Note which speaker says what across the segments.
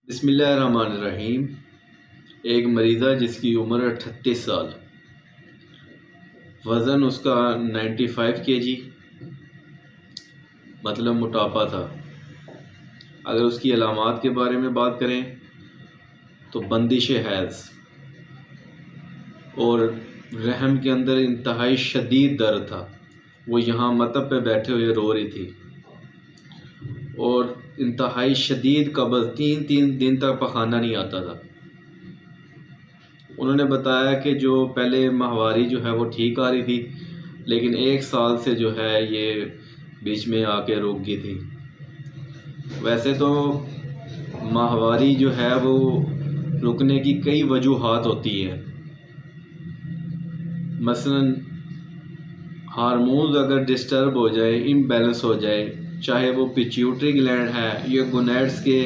Speaker 1: बिस्मिल्लाहिर्रहमानिर्रहीम। एक मरीज़ा जिसकी उम्र 38 साल, वज़न उसका 95 kg, मतलब मोटापा था। अगर उसकी अलामात के बारे में बात करें तो बंदिश हैज़ और रहम के अंदर इंतहाई शदीद दर्द था। वो यहाँ मतब पे बैठे हुए रो रही थी और इंतहाई शदीद कब्ज़, 3 दिन तक पखाना नहीं आता था। उन्होंने बताया कि जो पहले माहवारी जो है वो ठीक आ रही थी, लेकिन 1 साल से जो है ये बीच में आके रुक गई थी। वैसे तो माहवारी जो है वो रुकने की कई वजूहात होती हैं। मसलन हार्मोन्स अगर डिस्टर्ब हो जाए, इम्बैलेंस हो जाए, चाहे वो पिट्यूटरी ग्लैंड है या गोनैड्स के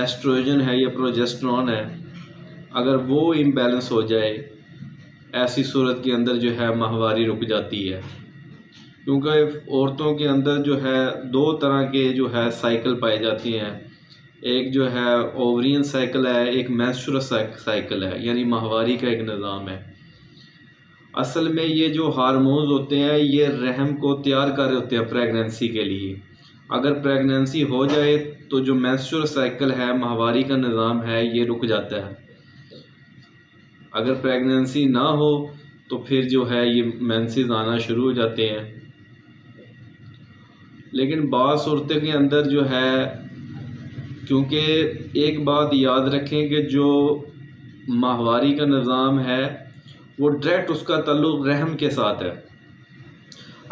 Speaker 1: एस्ट्रोजन है या प्रोजेस्टेरॉन है, अगर वो इम्बैलेंस हो जाए, ऐसी सूरत के अंदर जो है माहवारी रुक जाती है। क्योंकि औरतों के अंदर जो है 2 तरह के जो है साइकिल पाए जाती हैं। एक जो है ओवरियन साइकिल है, एक मेंस्ट्रुअल साइकिल है, यानी माहवारी का एक निज़ाम है। असल में ये जो हार्मोन्स होते हैं ये रहम को तैयार कर रहे होते हैं प्रेगनेंसी के लिए। अगर प्रेगनेंसी हो जाए तो जो मेंस्ट्रुअल साइकिल है, माहवारी का निज़ाम है, ये रुक जाता है। अगर प्रेगनेंसी ना हो तो फिर जो है ये मेंसेस आना शुरू हो जाते हैं। लेकिन बाज़ सूरतों के अंदर जो है, क्योंकि एक बात याद रखें कि जो माहवारी का निज़ाम है वो डायरेक्ट उसका ताल्लुक़ रहम के साथ है।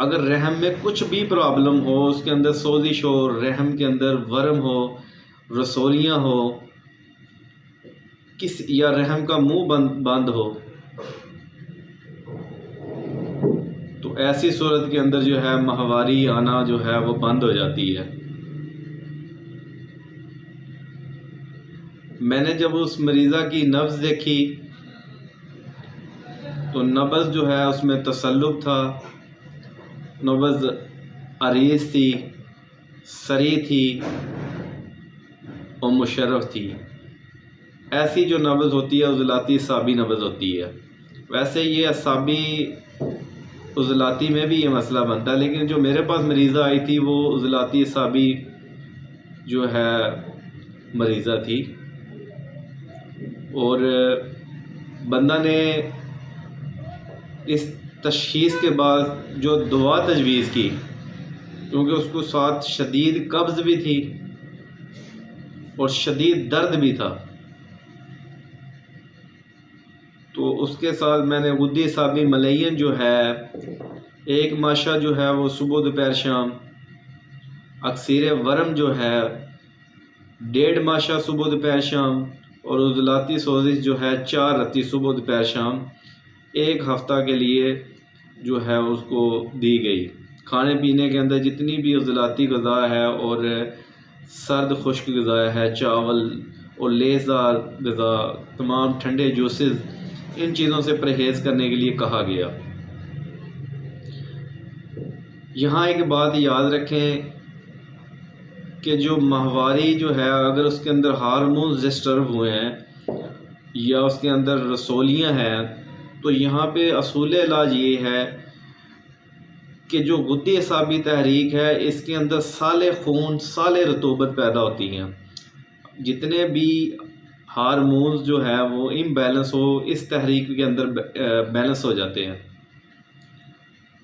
Speaker 1: अगर रहम में कुछ भी प्रॉब्लम हो, उसके अंदर सोजिश हो, रहम के अंदर वर्म हो, रसोलियाँ हो, या रहम का मुंह बंद हो, तो ऐसी सूरत के अंदर जो है माहवारी आना जो है वो बंद हो जाती है। मैंने जब उस मरीज़ा की नब्ज़ देखी तो नब्ज़ जो है उसमें तसल्लुब था, नब्ज़ अरीज़ थी, सरी थी और मुशर्रफ थी। ऐसी जो नब्ज़ होती है उज़लाती असाबी नब्ज़ होती है। वैसे ये असाबी उज़लाती में भी ये मसला बनता है, लेकिन जो मेरे पास मरीज़ा आई थी वो उज़लाती असाबी जो है मरीज़ा थी। और बंदा ने इस तशख़ीस के बाद जो दुआ तजवीज़ की, क्योंकि उसको साथ शदीद कब्ज़ भी थी और शदीद दर्द भी था, तो उसके साथ मैंने गुद्दी साबी मलयन जो है, एक माशा जो है वो सुबह दोपहर शाम, अक्सीर वर्म जो है 1.5 माशा सुबह दोपहर शाम, और उज़लाती सोजिश जो है 4 रत्ती सुबह दोपहर शाम 1 हफ़्ता के लिए जो है उसको दी गई। खाने पीने के अंदर जितनी भी उज़लाती ग़िज़ा है और सर्द खुश्क ग़िज़ा है, चावल और लेज़दार ग़िज़ा, तमाम ठंडे जूसेस, इन चीज़ों से परहेज़ करने के लिए कहा गया। यहाँ एक बात याद रखें कि जो माहवारी जो है, अगर उसके अंदर हार्मोन्स डिस्टर्ब हुए हैं या उसके अंदर रसोलियाँ हैं, तो यहाँ पे असूल इलाज ये है कि जो गुद्दी असाबी तहरीक है, इसके अंदर साले खून, साले रतूबत पैदा होती हैं। जितने भी हार्मोन्स जो है वो इम्बैलेंस हो, इस तहरीक के अंदर बैलेंस हो जाते हैं।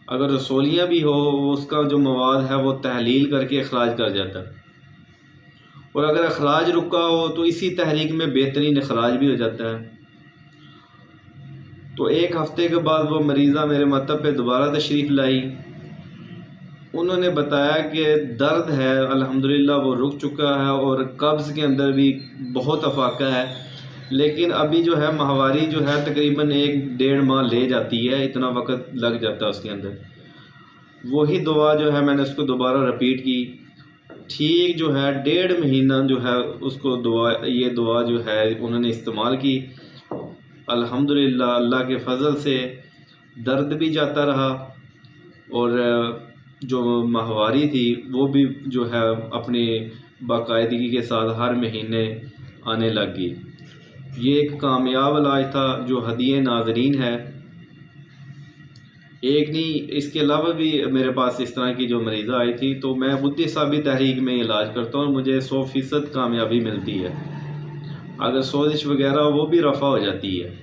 Speaker 1: अगर रसोलियाँ भी हो, उसका जो मवाद है वो तहलील करके अखराज कर जाता है, और अगर अखराज रुका हो तो इसी तहरीक में बेहतरीन अखराज भी हो जाता है। तो 1 हफ़्ते के बाद वो मरीज़ा मेरे मतब पे दोबारा तशरीफ़ लाई। उन्होंने बताया कि दर्द है अल्हम्दुलिल्लाह वो रुक चुका है और कब्ज़ के अंदर भी बहुत अफाका है, लेकिन अभी जो है माहवारी जो है तकरीबन 1-1.5 माह ले जाती है, इतना वक्त लग जाता है उसके अंदर। वही दुआ जो है मैंने उसको दोबारा रिपीट की। ठीक जो है 1.5 महीना जो है उसको ये दुआ जो है उन्होंने इस्तेमाल की। अल्हम्दुलिल्लाह अल्लाह के फ़ज़ल से दर्द भी जाता रहा और जो माहवारी थी वो भी जो है अपनी बाकायदगी के साथ हर महीने आने लग गई। ये एक कामयाब इलाज था जो हदीए नाजरीन है। एक नहीं, इसके अलावा भी मेरे पास इस तरह की जो मरीज़ा आई थी, तो मैं बुद्ध साबित तहरीक में इलाज करता हूँ और मुझे 100% कामयाबी मिलती है। अगर सोजिश वगैरह वो भी रफ़ा हो जाती है।